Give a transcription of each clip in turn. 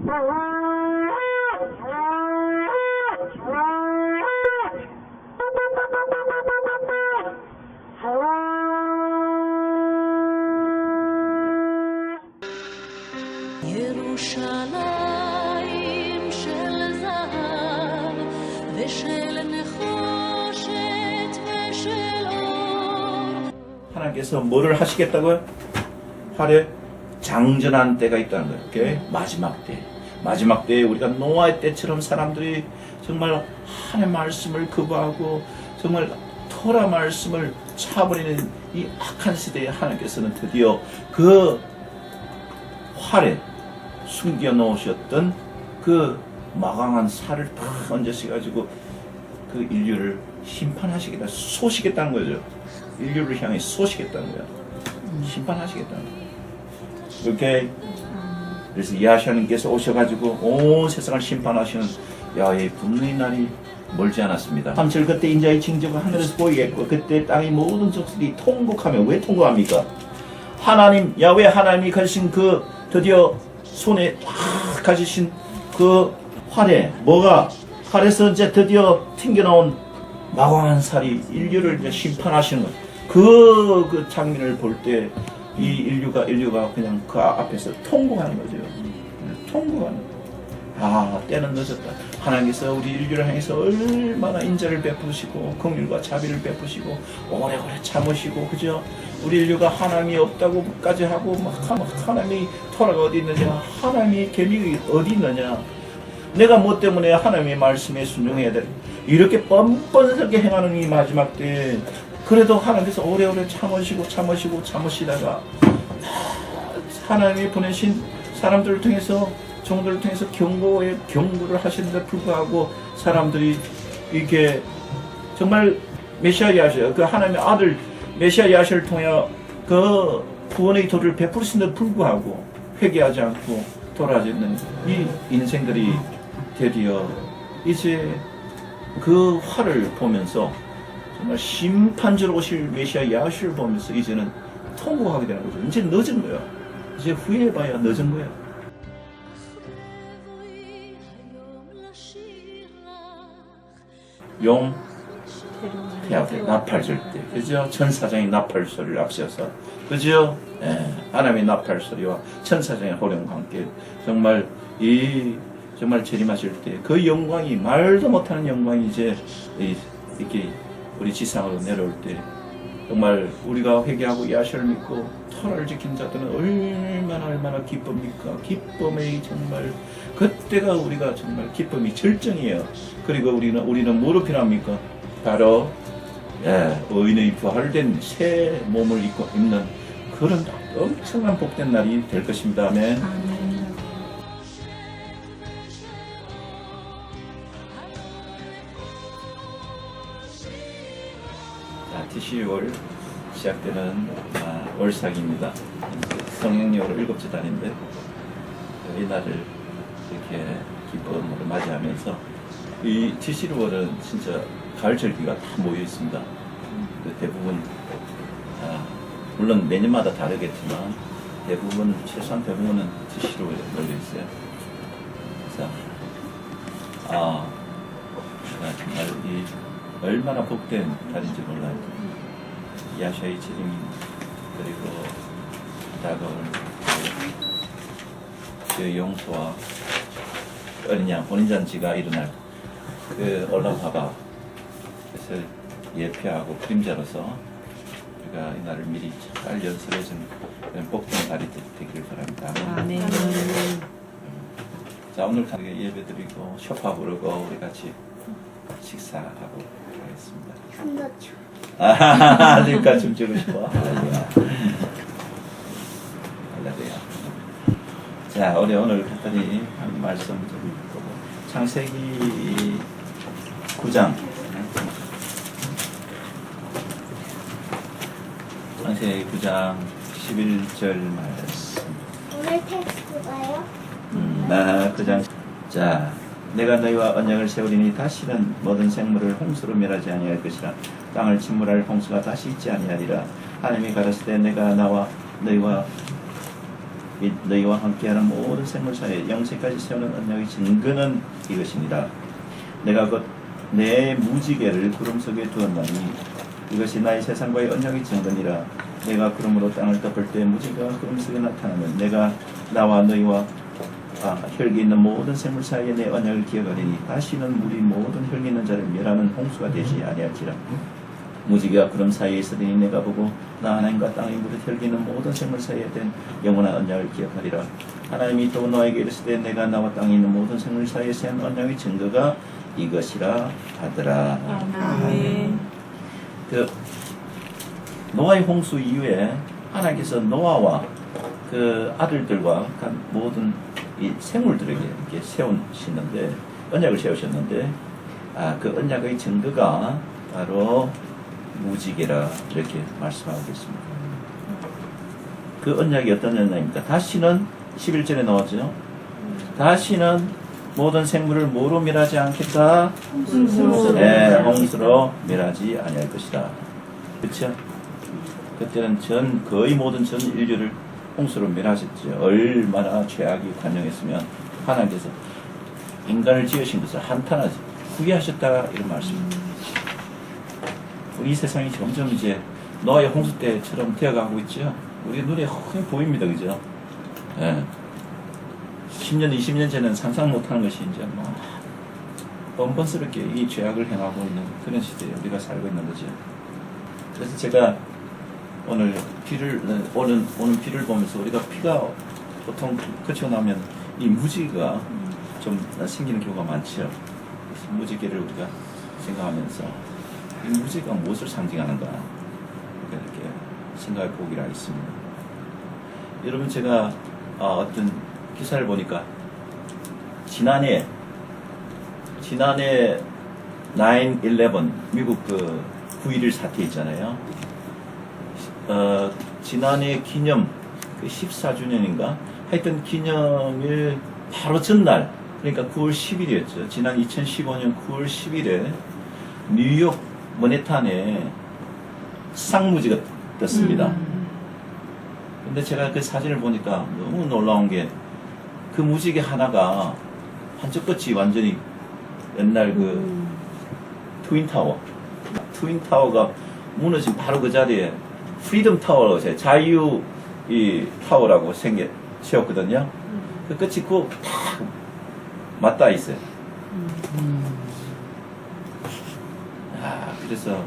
ירושלים של זהב ושל נחושת ושל אור. 하나님께서 뭐를 하시겠다고요? 활에 장전한 때가 있다는 거예요. 그게 마지막 때. 마지막 때에 우리가 노아의 때처럼 사람들이 정말 하나님의 말씀을 거부하고 정말 토라 말씀을 차버리는 이 악한 시대에 하나님께서는 드디어 그 활에 숨겨 놓으셨던 그 마강한 살을 다 얹으셔가지고 그 인류를 심판하시겠다, 쏘시겠다는 거죠. 인류를 향해 쏘시겠다는 거야. 심판하시겠다는 거야. 이렇게 그래서 야시아님께서 오셔가지고 온 세상을 심판하시는 야의 분노의 날이 멀지 않았습니다. 3절 그때 인자의 징조가 하늘에서 보이겠고 그때 땅의 모든 족속이 통곡하며 왜 통곡합니까? 하나님 야훼 하나님이 가지신 그 드디어 손에 딱 가지신 그 활에 뭐가 활에서 이제 드디어 튕겨나온 마광한 살이 인류를 이제 심판하시는 것. 그 장면을 볼 때 이 인류가 그냥 그 앞에서 통곡하는 거죠. 통곡하는 거. 아, 때는 늦었다. 하나님께서 우리 인류를 향해서 얼마나 인자를 베푸시고 긍휼과 자비를 베푸시고 오래오래 참으시고 그죠? 우리 인류가 하나님이 없다고까지 하고 막 하나님이 토라가 어디 있느냐, 하나님이 계명이 어디 있느냐, 내가 뭐 때문에 하나님의 말씀에 순종해야 돼, 이렇게 뻔뻔하게 행하는 이 마지막 때 그래도 하나님께서 오래오래 참으시다가 하나님이 보내신 사람들을 통해서 종들을 통해서 경고를 하시는데 불구하고 사람들이 이렇게 정말 메시아 야시아 그 하나님의 아들 메시아 야시아를 통해 그 구원의 도를 베푸시는데 불구하고 회개하지 않고 돌아가지 않는 이 인생들이 드디어 이제 그 화를 보면서 정말 심판주로 오실 메시아 야시아를 보면서 이제는 통곡하게 되는 거죠. 이제 늦은 거야. 이제 후회해봐야 늦은 거야. 용 태아때 나팔 절 때, 그죠? 천사장의 나팔 소리를 앞세워서, 그죠? 하나님의 나팔 소리와 천사장의 호령과 함께 정말 정말 재림하실 때 그 영광이 말도 못하는 영광이 이제 이렇게 우리 지상으로 내려올 때 정말 우리가 회개하고 야시를 믿고 토라를 지킨 자들은 얼마나 기쁩니까? 기쁨의 정말 그때가 우리가 정말 기쁨이 절정이에요. 그리고 우리는 뭐로 필요합니까? 바로 의인의 부활된 새 몸을 입는 그런 엄청난 복된 날이 될 것입니다. 아멘. TCU월 시작되는 월삭입니다. 성령님으로 7째 달인데 이 날을 이렇게 기쁨으로 맞이하면서 이 TCU월은 진짜 가을 절기가 다 모여 있습니다. 대부분 물론 매년마다 다르겠지만 최소한 대부분은 TCU월에 걸려 있어요. 그래서 정말 이 얼마나 복된 달인지 몰라요. 야시아의 재림 그리고 다가올 그 용서와 어린 양 혼인잔치가 일어날 그 올라가봐 그래서 예표하고 그림자로서 우리가 이 날을 미리 잘 연습해준 그런 복된 날이 되기를 바랍니다. 아멘. 자, 오늘 예배드리고 쇼파 부르고 우리 같이 식사하고 가겠습니다. 한도초. 할렐루야 춤추고 싶어. 할렐루야. 자, 우리 오늘 간단히 한 말씀 좀 보고 창세기 9장 창세기 9장 11절 말씀. 오늘 텍스트가요? 그 장. 자, 내가 너희와 언약을 세우리니 다시는 모든 생물을 홍수로 멸하지 아니할 것이라. 땅을 침몰할 홍수가 다시 있지 아니하리라. 하나님이 가라사대 내가 나와 너희와 너희와 함께하는 모든 생물 사이에 영생까지 세우는 언약의 증거는 이것입니다. 내가 곧 내 무지개를 구름 속에 두었나니 이것이 나의 세상과의 언약의 증거니라. 내가 구름으로 땅을 덮을 때 무지개가 구름 속에 나타나면 내가 나와 너희와 혈기 있는 모든 생물 사이에 내 언약을 기억하리니 다시는 물이 모든 혈기 있는 자를 멸하는 홍수가 되지 아니할지라. 무지개가 구름 사이에 있으니 내가 보고 나 하나님과 땅의 무릇 혈기 있는 모든 생물 사이에 된 영원한 언약을 기억하리라. 하나님이 또 너에게 이르시되 내가 나와 땅에 있는 모든 생물 사이에 세운 언약의 증거가 이것이라 하더라. 아멘. 그 노아의 홍수 이후에 하나님께서 노아와 그 아들들과 모든 이 생물들에게 이렇게 세우시는데 언약을 세우셨는데 그 언약의 증거가 바로 무지개라 이렇게 말씀하고 있습니다. 그 언약이 어떤 언약입니까? 다시는 11절에 나왔죠. 다시는 모든 생물을 뭐로 멸하지 않겠다? 네, 홍수로 멸하지 아니할 것이다. 그렇죠? 그때는 거의 모든 전 인류를 홍수로 멸하셨죠. 얼마나 죄악이 관영했으면 하나님께서 인간을 지으신 것을 한탄하지 후회하셨다 이런 말씀입니다. 이 세상이 점점 이제 노아의 홍수 때처럼 되어가고 있죠. 우리 눈에 흔히 보입니다, 그죠? 예. 10년, 20년 전에는 상상 못하는 것이 이제 뭐 번번스럽게 이 죄악을 행하고 있는 그런 시대에 우리가 살고 있는 거죠. 그래서 제가 오늘 오는 비를 보면서 우리가 피가 보통 그쳐 나오면 이 무지개가 좀 생기는 경우가 많죠. 그래서 무지개를 우리가 생각하면서 이 무지개가 무엇을 상징하는가 이렇게 생각해 보기로 하겠습니다. 여러분 제가 어떤 기사를 보니까 지난해 9/11 미국 그 9.11 사태 있잖아요. 지난해 기념 그 14주년인가 하여튼 기념일 바로 전날 그러니까 9월 10일이었죠. 지난 2015년 9월 10일에 뉴욕 머네탄에 쌍무지가 떴습니다. 근데 제가 그 사진을 보니까 너무 놀라운 게 그 무지개 하나가 한쪽 끝이 완전히 옛날 그 트윈타워가 무너진 바로 그 자리에 프리덤 타워라고 해요. 자유 이 타워라고 세웠거든요. 그 끝이 그 딱 맞닿아 있어요. 그래서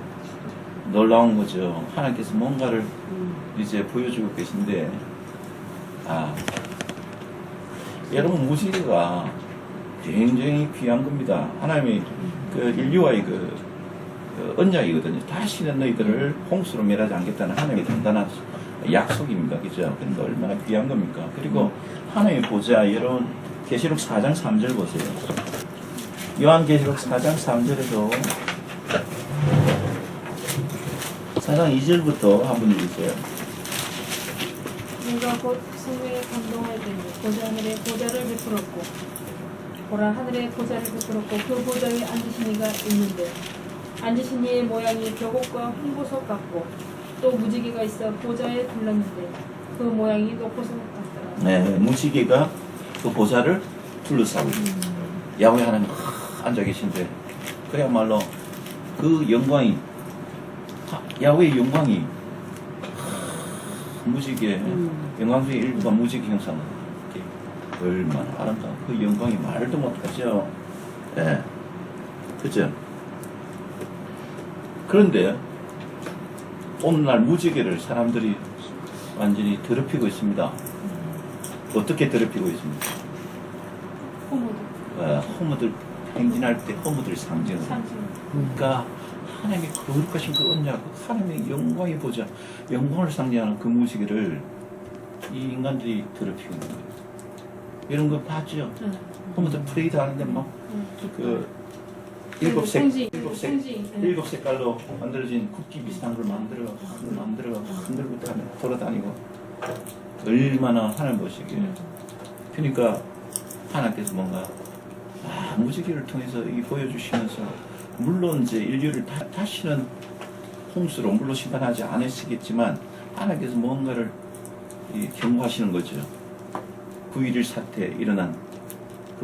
놀라운 거죠. 하나님께서 뭔가를 이제 보여주고 계신데, 여러분 무지개가 굉장히 귀한 겁니다. 하나님이 그 인류와의 그 언약이거든요. 다시는 너희들을 홍수로 멸하지 않겠다는 하나님의 단단한 약속입니다. 그죠? 근데 얼마나 귀한 겁니까? 그리고 하나님의 보좌, 여러분 계시록 4장 3절 보세요. 요한계시록 4장 3절에도 4장 2절부터 한번 읽으세요. 내가 곧 승리에 감동할 때니 보좌 하늘에 보좌를 베풀었고 보라 하늘에 보좌를 베풀었고 그 보좌에 앉으신 이가 있는데 앉으신 이의 모양이 벼곡과 홍보석 같고 또 무지개가 있어 보좌에 둘렀는데 그 모양이 녹보석 같더라. 네, 무지개가 그 보좌를 둘러싸고 있습니다. 야훼 하나님 앉아 계신데 그야말로 그 영광이 야훼의 영광이 무지개 영광 중의 일부가 무지개 형상을 얼마나 아름다운 그 영광이 말도 못하죠. 예, 그죠? 그런데 오늘날 무지개를 사람들이 완전히 더럽히고 있습니다. 어떻게 더럽히고 있습니까? 허무들 행진할 때 허무들 상징을. 그러니까 하나님의 거룩하신 그 언약, 하나님의 영광의 보좌, 영광을 상징하는 그 무지개를 이 인간들이 더럽히고 있는 거예요. 이런 거 봤죠? 허무들 프레이드 하는데 일곱 색깔로 만들어진 국기 비슷한 걸 만들어 흔들고 돌아다니고 얼마나 하나님 보시기에. 그러니까 하나님께서 뭔가 무지개를 통해서 이 보여주시면서 물론 이제 인류를 다시는 홍수로 물론 심판하지 않으시겠지만 하나님께서 뭔가를 경고하시는 거죠. 9.11 사태에 일어난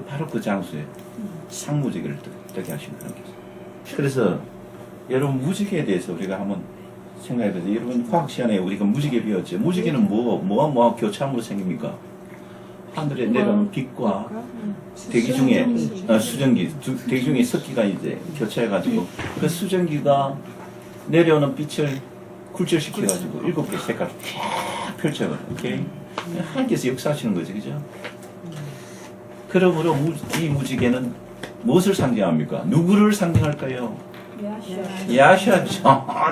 바로 그 장소에 상무지개를 뜨게 하신 그런 거죠. 그래서 여러분 무지개에 대해서 우리가 한번 생각해보세요. 여러분 과학 시간에 우리가 무지개 배웠죠. 무지개는 뭐와 교차함으로 생깁니까? 하늘에 내려오는 빛과 대기 중에 수증기, 대기 중에 습기가 이제 교차해가지고 그 수증기가 내려오는 빛을 굴절시켜가지고 7개 색깔을 쫙 펼쳐요. 오케이? 하나님께서 역사하시는 거죠, 그죠? 그러므로 이 무지개는 무엇을 상징합니까? 누구를 상징할까요? 야샤죠.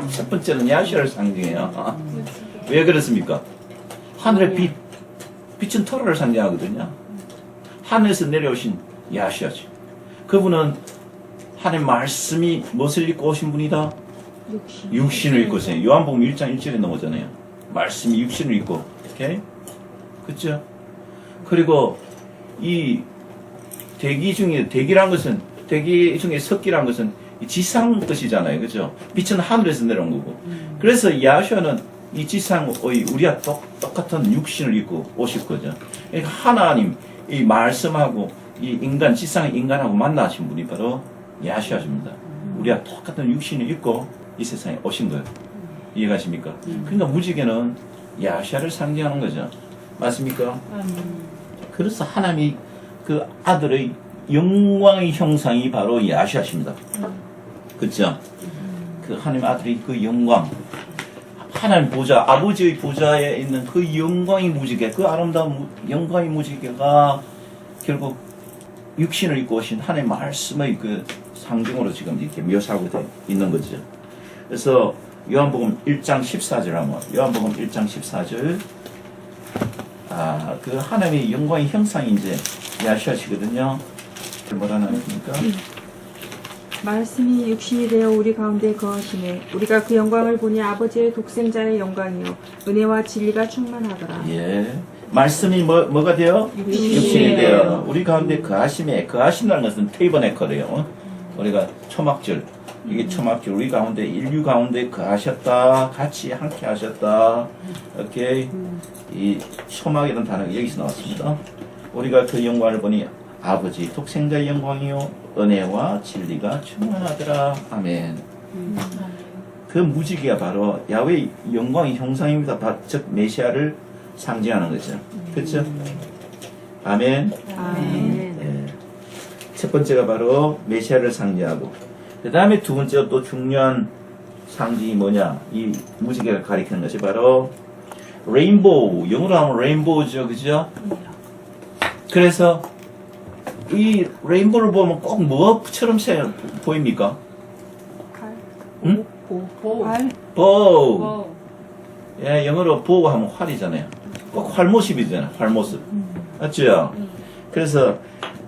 첫 번째는 야샤를 상징해요. 왜 그렇습니까? 하늘의 빛은 토라를 상징하거든요. 하늘에서 내려오신 야샤죠. 그분은 하나님의 말씀이 무엇을 입고 오신 분이다? 육신을 입고 오세요. 요한복음 1장 1절에 나오잖아요. 말씀이 육신을 입고, 오케이? 그죠? 그리고 이 대기 중에 습기란 것은 지상 것이잖아요. 그죠? 빛은 하늘에서 내려온 거고. 그래서 야훼는 이 지상의 우리와 똑같은 육신을 입고 오실 거죠. 그러니까 하나님, 이 말씀하고 이 인간, 지상의 인간하고 만나신 분이 바로 야훼십니다. 우리와 똑같은 육신을 입고 이 세상에 오신 거예요. 이해가십니까? 그러니까 무지개는 야훼를 상징하는 거죠. 맞습니까? 그래서 하나님이 그 아들의 영광의 형상이 바로 야훼십니다. 그렇죠? 그 하나님 아들의 그 영광, 하나님 보좌, 아버지의 보좌에 있는 그 영광의 무지개, 그 아름다운 영광의 무지개가 결국 육신을 입고 오신 하나님의 말씀의 그 상징으로 지금 이렇게 묘사하고 있는 거죠. 그래서 요한복음 1장 14절 하면, 요한복음 1장 14절, 그 하나님의 영광의 형상이 이제 야훼시거든요. 뭐라 나옵니까? 말씀이 육신이 되어 우리 가운데 거하시네. 우리가 그 영광을 보니 아버지의 독생자의 영광이요 은혜와 진리가 충만하더라. 예. 말씀이 뭐가 돼요? 육신이 되어 우리 가운데 거하심에, 거하신다는 것은 테이버네커래요. 우리가 초막절, 이게 초막절, 우리 가운데 인류 가운데 거하셨다, 같이 함께 하셨다. 이렇게 이 초막이라는 단어가 여기서 나왔습니다. 우리가 그 영광을 보니 아버지 독생자의 영광이요 은혜와 진리가 충만하더라. 아멘. 그 무지개가 바로 야훼의 영광의 형상입니다. 즉 메시아를 상징하는 거죠. 그렇죠? 아멘. 아멘. 네. 첫 번째가 바로 메시아를 상징하고, 그 다음에 두 번째가 또 중요한 상징이 뭐냐? 이 무지개가 가리키는 것이 바로 레인보우. 영어로 하면 레인보우죠, 그죠? 그래서 이 레인보우를 보면 꼭 뭐처럼 보입니까? 응? 보우. 예, 영어로 보우 하면 활이잖아요. 꼭 활모습이잖아요. 활모습. 맞죠? 그래서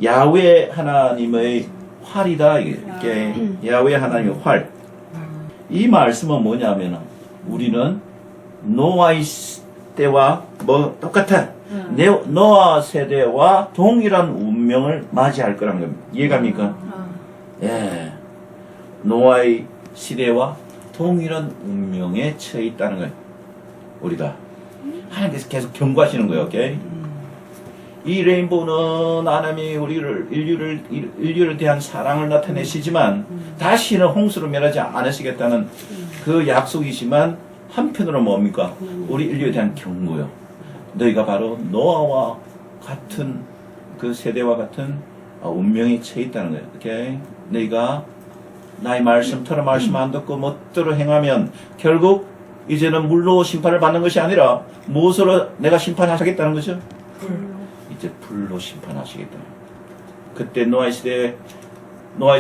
야훼 하나님의 활이다. 이게 야훼 하나님의 활. 이 말씀은 뭐냐면 우리는 노아의 때와 뭐 똑같아. 노아 세대와 동일한 운명을 맞이할 거라는 겁니다. 이해갑니까? 예. 노아의 시대와 동일한 운명에 처해 있다는 거예요. 우리가. 하나님께서 계속 경고하시는 거예요. 오케이? 이 레인보우는 하나님이 인류를 대한 사랑을 나타내시지만 다시는 홍수로 멸하지 않으시겠다는 그 약속이지만 한편으로 뭡니까? 우리 인류에 대한 경고요. 너희가 바로 노아와 같은 그 세대와 같은 운명이 처해 있다는 거예요. 오케이? 너희가 나의 말씀, 토라 말씀 안 듣고 멋대로 행하면 결국 이제는 물로 심판을 받는 것이 아니라 무엇으로 내가 심판하시겠다는 거죠? 이제 불로 심판하시겠다. 그때 노아의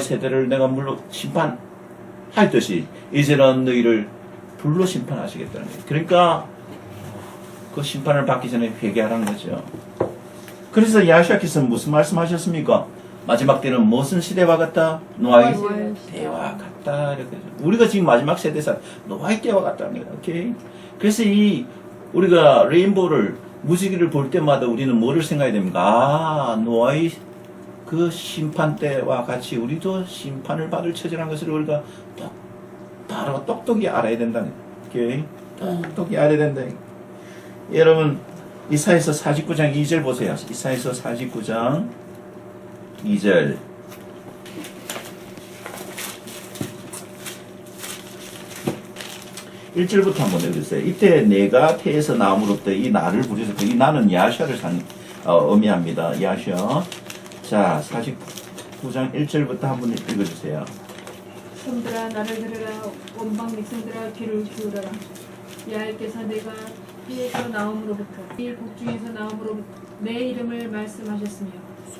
세대를 내가 물로 심판하였듯이 이제는 너희를 불로 심판하시겠다는 거예요. 그러니까 그 심판을 받기 전에 회개하라는 거죠. 그래서 야훼께서는 무슨 말씀하셨습니까? 마지막 때는 무슨 시대와 같다? 노아의 때와 같다. 이렇게. 우리가 지금 마지막 세대에서 노아의 때와 같다는 거예요. 오케이? 그래서 우리가 레인보우를, 무지개를 볼 때마다 우리는 뭐를 생각해야 됩니까? 노아의 그 심판 때와 같이 우리도 심판을 받을 처지라는 것을 우리가 바로 똑똑히 알아야 된다는 거예요. 오케이? 똑똑히 알아야 된다. 여러분, 이사야서 49장 2절 보세요. 이사야서 49장 2절. 1절부터 한번 읽으세요. 이때 내가 태에서 나옴으로부터 이 나를 부르셨고, 이 나는 야샤를 의미합니다. 야샤. 자, 49장 1절부터 한번 읽어주세요. 성들아 나를 들으라. 원방 백성들아 귀를 기울여라. 야훼께서 내가 피에서 나옴으로부터 이 복중에서 나옴으로부터 내 이름을 말씀하셨으며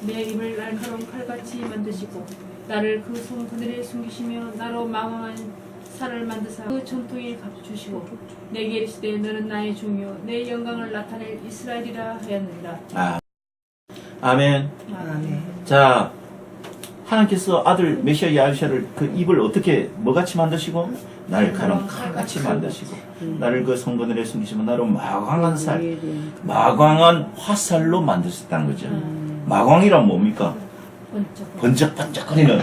내 입을 날카로운 칼같이 만드시고 나를 그 성소들에 숨기시며 나로 망왕한 살을 만드사 그 전통에 값주시고 내게 이르시되 너는 나의 종이요 내 영광을 나타낼 이스라엘이라 하였느니라. 아멘. 아멘. 자, 하나님께서 아들 메시아 야샤를 그 입을 어떻게 뭐같이 만드시고 날카로운 칼같이 만드시고 나를 그 성전에 숨기시면 나로 마광한 살, 마광한 화살로 만드셨다는 거죠. 마광이란 뭡니까? 번쩍번쩍거리는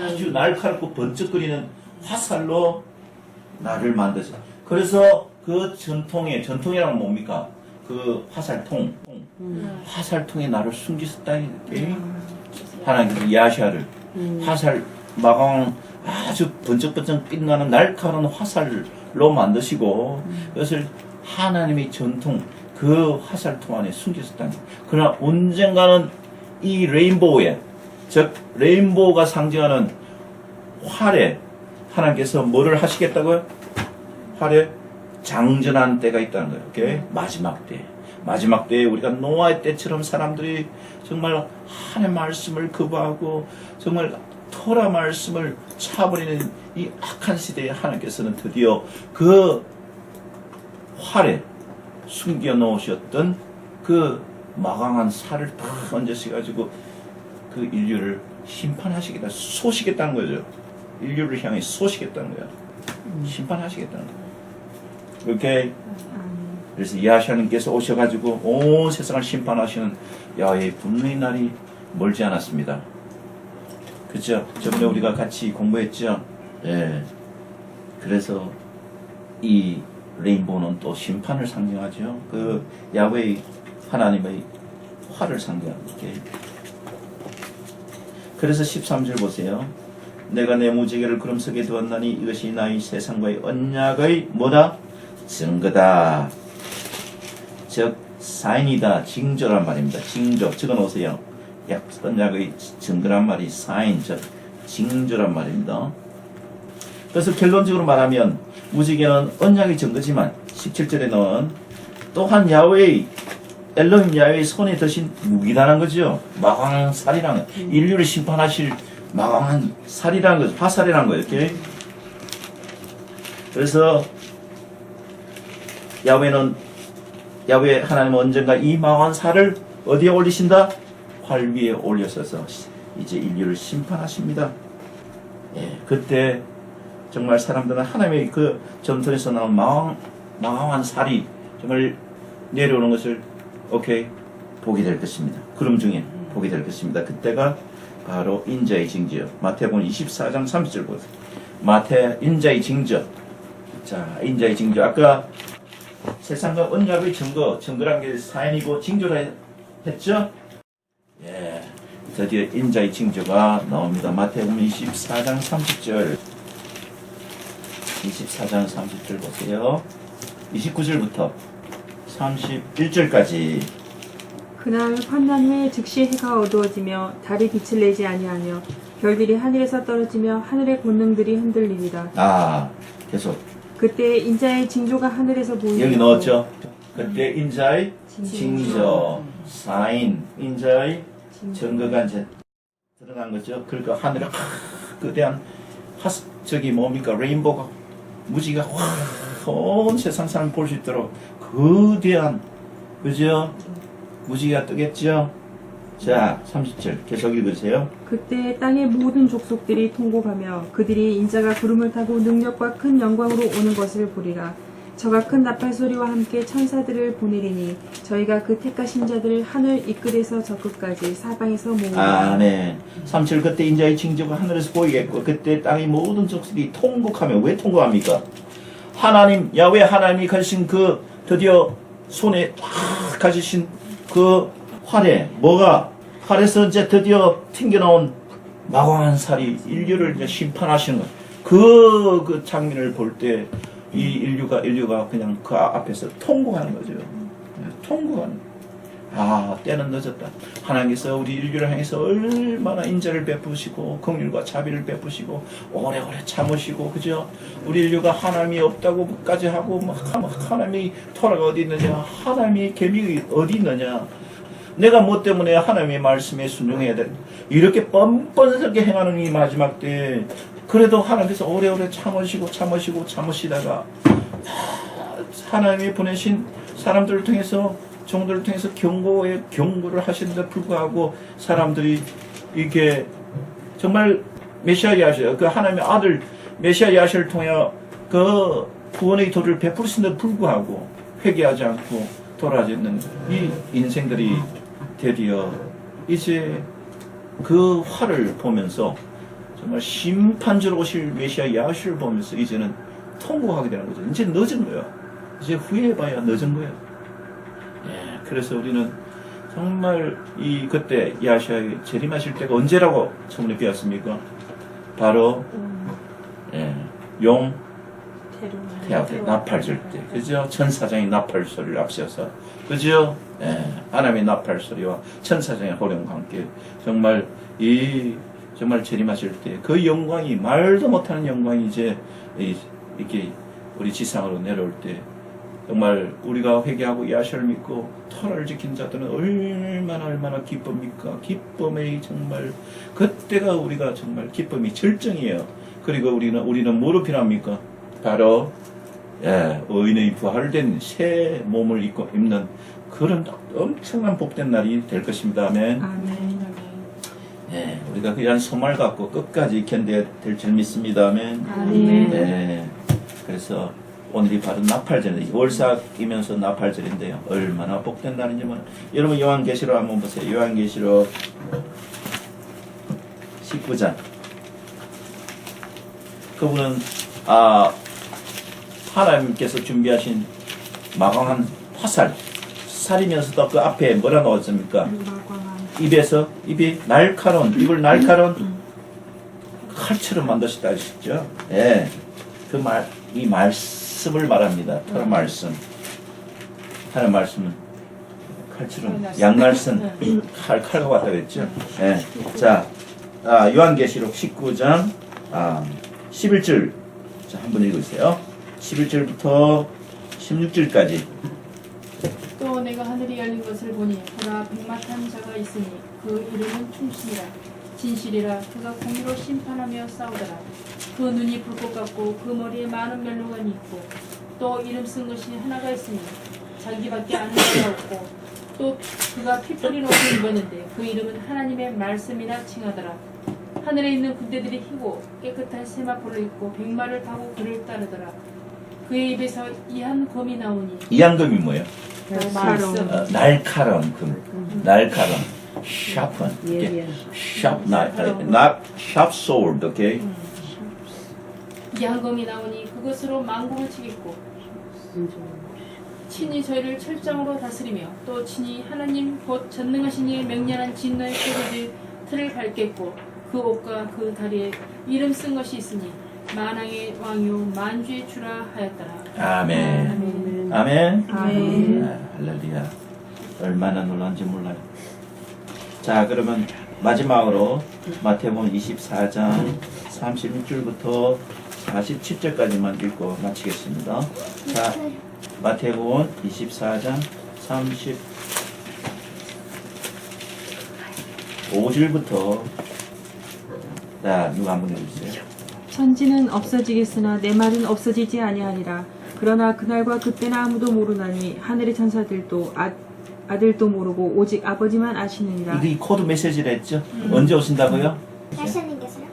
아주 날카롭고 번쩍거리는 화살로 나를 만드셔. 그래서 그 전통이란 뭡니까? 그 화살통, 화살통에 나를 숨기셨다. 하나님께서 야샤를 화살 마광 아주 번쩍번쩍 빛나는 날카로운 화살로 만드시고 그것을 하나님의 전통 그 화살통 안에 숨기셨다. 그러나 언젠가는 이 레인보우에, 즉 레인보우가 상징하는 활에 하나님께서 뭐를 하시겠다고요? 활에 장전한 때가 있다는 거예요. 오케이? 마지막 때에 우리가 노아의 때처럼 사람들이 정말 하나님의 말씀을 거부하고 정말 토라 말씀을 차버리는 이 악한 시대에 하나님께서는 드디어 그 활에 숨겨 놓으셨던 그 마광한 살을 다 얹으셔가지고 그 인류를 심판하시겠다, 쏘시겠다는 거죠. 인류를 향해 쏘시겠다는 거야. 심판하시겠다는 거야. 이렇게 그래서 야샤님께서 오셔가지고 온 세상을 심판하시는 야훼의 분노의 날이 멀지 않았습니다. 그죠? 저번에 우리가 같이 공부했죠? 예. 그래서 이 레인보우는 또 심판을 상징하죠. 그 야훼의 하나님의 화를 상징합니다. 그래서 13절 보세요. 내가 내 무지개를 구름속에 두었나니 이것이 나의 세상과의 언약의 뭐다? 증거다. 즉 사인이다. 징조란 말입니다. 징조 적어놓으세요. 언약의 증거란 말이 사인, 즉 징조란 말입니다. 그래서 결론적으로 말하면 무지개는 언약의 증거지만 17절에는 또한 엘로힘 야훼의 손에 드신 무기라는 거죠. 마광한 살이라는 거. 인류를 심판하실 마광한 살이라는 거죠. 화살이라는 거예요. 이렇게. 그래서 야훼 하나님은 언젠가 이 마광한 살을 어디에 올리신다? 활 위에 올려서서 이제 인류를 심판하십니다. 예, 그때 정말 사람들은 하나님의 그 전통에서 나온 마광한 살이 정말 내려오는 것을 보게 될 것입니다. 구름 중에 보게 될 것입니다. 그때가 바로 인자의 징조. 마태복음 24장 30절 보세요. 인자의 징조. 자, 인자의 징조. 아까 세상과 언약의 증거란 게 사인이고 징조라 했죠? 예. 드디어 인자의 징조가 나옵니다. 마태복음 24장 30절. 24장 30절 보세요. 29절부터 31절까지. 그날 환난 후에 즉시 해가 어두워지며 달이 빛을 내지 아니하며 별들이 하늘에서 떨어지며 하늘의 권능들이 흔들리리라. 계속. 그때 인자의 징조가 하늘에서 보이고 여기 넣었죠? 그때 인자의 징조, 사인, 인자의 증거가 이제 드러난 거죠. 그러니까 하늘에 거대한 저기 뭡니까? 레인보우가 무지가 온 세상 사람 볼 수 있도록 거대한 그죠? 무지가 뜨겠죠? 자, 30절 계속 읽으세요. 그때 땅의 모든 족속들이 통곡하며 그들이 인자가 구름을 타고 능력과 큰 영광으로 오는 것을 보리라. 저가 큰 나팔 소리와 함께 천사들을 보내리니 저희가 그 택하신 자들을 하늘 이 끝에서 저 끝까지 사방에서 모으리라. 아멘. 37 그때 인자의 징조가 하늘에서 보이겠고 그때 땅의 모든 족속이 통곡하며 왜 통곡합니까? 하나님 야훼 하나님이 가신 그 드디어 손에 탁 가지신 그 활에 활에서 이제 드디어 튕겨나온 마광한 살이 인류를 이제 심판하시는 것. 그 장면을 볼 때 이 인류가 그냥 그 앞에서 통곡하는 거죠. 통곡하는. 때는 늦었다. 하나님께서 우리 인류를 향해서 얼마나 인자를 베푸시고 긍휼과 자비를 베푸시고 오래오래 참으시고, 그죠? 우리 인류가 하나님이 없다고까지 하고 하나님이 토라가 어디 있느냐, 하나님이 계명이 어디 있느냐, 내가 뭐 때문에 하나님의 말씀에 순종해야 돼, 이렇게 뻔뻔하게 행하는 이 마지막 때, 그래도 하나님께서 오래오래 참으시다가 하나님이 보내신 사람들을 통해서, 종들을 통해서 경고를 하시는데 불구하고 사람들이 이렇게 정말 메시아 야시아, 그 하나님의 아들 메시아 야시를 통해 그 구원의 도를 베푸시는데 불구하고 회개하지 않고 돌아가지 않는 이 인생들이 드디어 이제 그 화를 보면서 정말 심판주로 오실 메시아 야시를 보면서 이제는 통곡하게 되는 거죠. 이제 늦은 거예요. 이제 후회해봐야 늦은 거예요. 그래서 우리는 정말 그때 야시아의 재림하실 때가 언제라고 처음에 배웠습니까? 바로 용 태아때 나팔 줄 때, 그죠? 천사장의 나팔 소리를 앞세워서, 그죠? 하나님의 나팔 소리와 천사장의 호령과 함께 정말 정말 재림하실 때 그 영광이, 말도 못하는 영광이 이제 이렇게 우리 지상으로 내려올 때, 정말 우리가 회개하고 야시를 믿고 토라를 지킨 자들은 얼마나 기쁩니까? 기쁨의 정말 그때가 우리가 정말 기쁨이 절정이에요. 그리고 우리는 뭐로 필요합니까? 바로 의인의 부활된 새 몸을 입는 그런 엄청난 복된 날이 될 것입니다. 아멘. 우리가 그냥 소말 갖고 끝까지 견뎌야 될 줄 믿습니다. 아멘. 그래서 오늘이 바로 나팔절이에요. 월삭이면서 나팔절인데요. 얼마나 복된 날이냐면, 여러분 요한계시록 한번 보세요. 요한계시록 19장. 그분은 하나님께서 준비하신 마광한 살이면서도 그 앞에 뭐라 나왔습니까? 입이 날카로운, 입을 날카로운 칼처럼 만드셨다 하셨죠. 이 말씀을 말합니다. 하나님 말씀. 하나님 말씀은 칼처럼, 양날선 칼과 같다 그랬죠. 자, 요한계시록 19장 11절. 자, 한번 읽으세요. 11절부터 16절까지. 또 내가 하늘이 열린 것을 보니 보라 백마탄 자가 있으니 그 이름은 충신이라 진실이라. 그가 공의로 심판하며 싸우더라. 그 눈이 불꽃 같고 그 머리에 많은 멜로간이 있고 또 이름 쓴 것이 하나가 있으니 자기밖에 아는 자가 없고 또 그가 피뿌린 옷을 입었는데 그 이름은 하나님의 말씀이라 칭하더라. 하늘에 있는 군대들이 희고 깨끗한 세마포를 입고 백마를 타고 그를 따르더라. 그의 입에서 이한 검이 나오니, 이한검이 뭐예요? 말씀. 날카로운 금. 날카로운. sharpen. sharp sword, okay? 이한 검이 나오니 그것으로 만국을 치겠고 친히 저희를 철장으로 다스리며 또 친히 하나님 곧 전능하신 이의 명령한 진노의 표적을 틀을 밟겠고 그 옷과 그 다리에 이름 쓴 것이 있으니 만왕의 왕이요 만주의 주라 하였더라. 아멘. 아멘. 할렐루야. 얼마나 놀란지 몰라요. 자, 그러면 마지막으로 마태복음 24장 36절부터 47절까지만 읽고 마치겠습니다. 자, 마태복음 24장 35절부터 자, 누가 한번 해주세요. 천지는 없어지겠으나 내 말은 없어지지 아니하리라. 그러나 그날과 그때는 아무도 모르나니 하늘의 천사들도 아들도 모르고 오직 아버지만 아시느니라. 이게 코드 메시지를 했죠? 언제 오신다고요? 하나님께서요?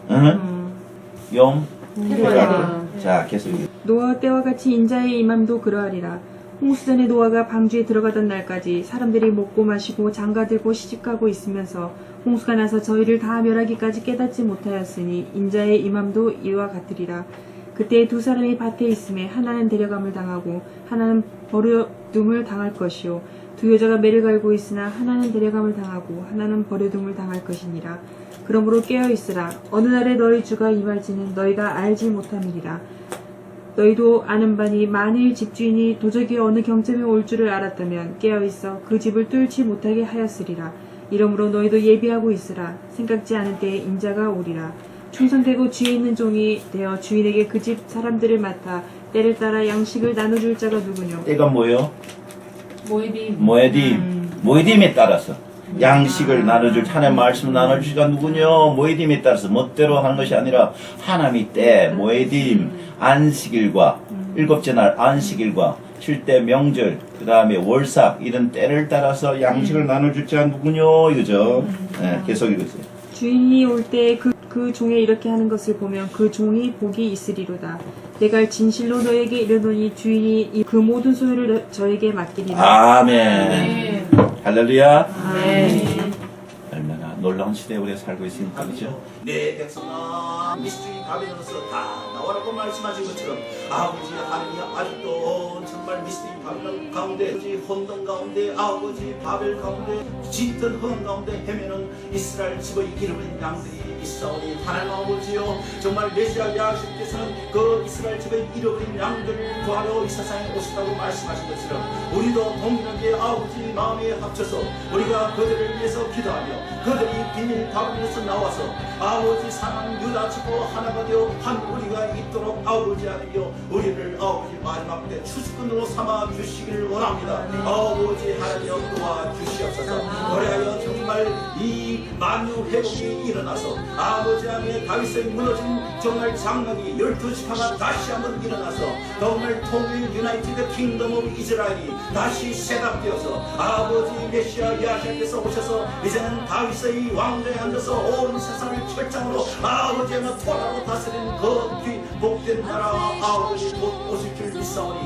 용 태어나리. 자, 계속 노아 때와 같이 인자의 임함도 그러하리라. 홍수전에 노아가 방주에 들어가던 날까지 사람들이 먹고 마시고 장가들고 시집가고 있으면서 홍수가 나서 저희를 다 멸하기까지 깨닫지 못하였으니 인자의 임함도 이와 같으리라. 그때 두 사람이 밭에 있음에 하나는 데려감을 당하고 하나는 둠을 당할 것이요 두 여자가 매를 갈고 있으나 하나는 데려감을 당하고 하나는 버려둠을 당할 것이니라. 그러므로 깨어 있으라. 어느 날에 너희 주가 임할지는 너희가 알지 못함이니라. 너희도 아는 바니 만일 집주인이 도적이 어느 경점에 올 줄을 알았다면 깨어 있어 그 집을 뚫지 못하게 하였으리라. 이러므로 너희도 예비하고 있으라. 생각지 않은 때에 인자가 오리라. 충성되고 지혜 있는 종이 되어 주인에게 그 집 사람들을 맡아 때를 따라 양식을 나눠줄 자가 누구뇨? 때가 뭐요? 모에dim. 모에딤에 따라서 양식을 나눠줄 하나님의 말씀을 나눠줄 자가 누구뇨? 모에딤에 따라서 멋대로 하는 것이 아니라 하나님이 때 모에딤 안식일과 일곱째 날 안식일과 칠대 명절 그 다음에 월삭 이런 때를 따라서 양식을 나눠줄 자가 누구뇨? 이거죠. 네, 계속 읽으세요. 주인이 올 때 그 종에 이렇게 하는 것을 보면 그 종이 복이 있으리로다. 내가 진실로 너에게 이르노니 주인이 그 모든 소유를 저에게 맡기리라. 아멘. 할렐루야. 네. 얼마나 놀라운 시대에 우리가 살고 있으니까 그죠? 내 백성아 미스주의 바벨론에서 다 나와라고 말씀하신 것처럼 아버지 하나님이 아직도 정말 미스주의 바벨론 가운데 혼돈 가운데 아버지 바벨 가운데 짙은 허음 가운데 헤매는 이스라엘 집의 잃어버린 양들이 있사오니 하나님 아버지여 정말 메시아 야하시께서는 그 이스라엘 집의 잃어버린 양들을 구하러 이 세상에 오셨다고 말씀하신 것처럼 우리도 동일하게 아버지 마음에 합쳐서 우리가 그들을 위해서 기도하며 그들이 비밀 바벨론에서 나와서 아버지 사랑 유다 지파 하나가 되어 한 우리가 있도록 아버지 하나님이여 우리를 아버지 마지막 때 추수꾼으로 삼아 주시기를 원합니다. 아버지 하나님이여 도와주시옵소서. 그래야 정말 이 만유 회복이 일어나서 아버지 하나님의 다윗의 무너진 정말 장막이 12지파가 다시 한번 일어나서 정말 통일 유나이티드 킹덤 오브 이스라엘이 다시 세답되어서 아버지 메시아 야하시아께서 오셔서 이제는 다윗의 왕좌에 앉아서 온 세상을 철장으로 아버지 하나 토라로 다스리는 그 귀 복된 나라 아버지 곧 오실 줄 믿사오니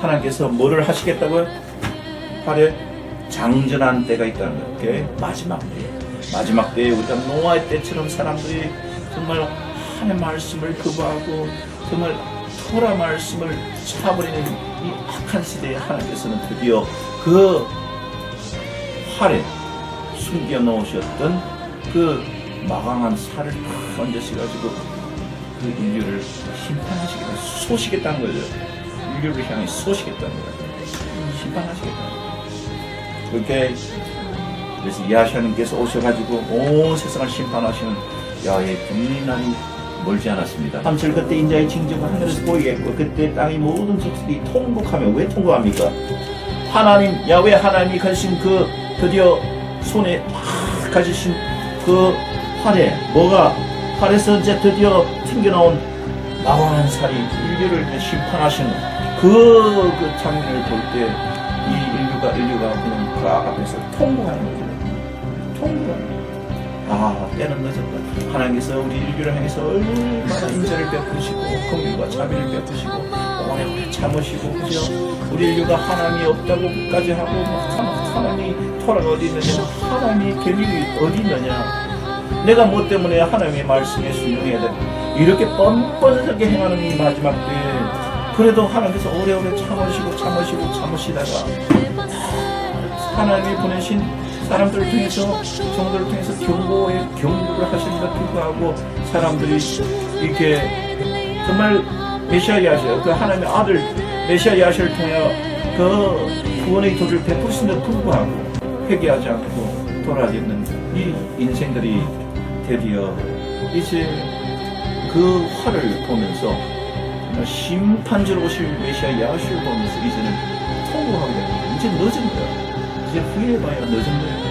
하나님께서 뭐를 하시겠다고요? 활에 장전한 때가 있다는 거예요. 그게 마지막 때. 마지막 때에 우리가 노아의 때처럼 사람들이 정말 하나님의 말씀을 거부하고 정말 토라 말씀을 차버리는 이 악한 시대에 하나님께서는 드디어 그 활에 숨겨 놓으셨던 그 마강한 살을 다 얹으셔가지고 그 인류를 심판하시겠다, 쏘시겠다는 거죠. 인류를 향해 쏘시겠다는 거예요. 심판하시겠다는 거예요. 그렇게 그래서 야하시아님께서 오셔가지고 온 세상을 심판하시는 야의 분명히 날이 멀지 않았습니다. 3절 그때 인자의 징조가 하늘에서 보이겠고 그때 땅의 모든 족속이 통곡하며 왜 통곡합니까? 하나님 야훼 하나님이 가지신 그 드디어 손에 탁 가지신 그 활에 뭐가 활에서 이제 드디어 튕겨나온 마왕한 살이 인류를 심판하시는 그 장면을 볼 때 이 인류가 그냥 그 앞에서 통곡하는 거죠. 통곡하는 거죠. 아, 때는 늦었다. 하나님께서 우리 인류를 향해서 얼마나 인자를 베푸시고 긍휼과 자비를 베푸시고 오래 참으시고 그죠? 우리 인류가 하나님이 없다고까지 하고 하나님이 토라가 어디 있느냐, 하나님이 계명이 어디 있느냐, 내가 뭐 때문에 하나님의 말씀에 순종해야 돼, 이렇게 뻔뻔하게 행하는 이 마지막 때에 그래도 하나님께서 오래오래 참으시다가 하나님이 보내신 사람들을 통해서 성도를 통해서 경고를 하시는데 불구하고 사람들이 이렇게 정말 메시아 야하시아 그 하나님의 아들 메시아 야하시아를 통해 그 구원의 도를 베푸시는데 불구하고 회개하지 않고 돌아가지 않는 이 인생들이 드디어 이제 그 화를 보면서 심판주로 오실 메시아 야하시아를 보면서 이제는 통곡하게 됩니다. 이제 늦은 거야. 이제 후회해봐야 늦은 거예요.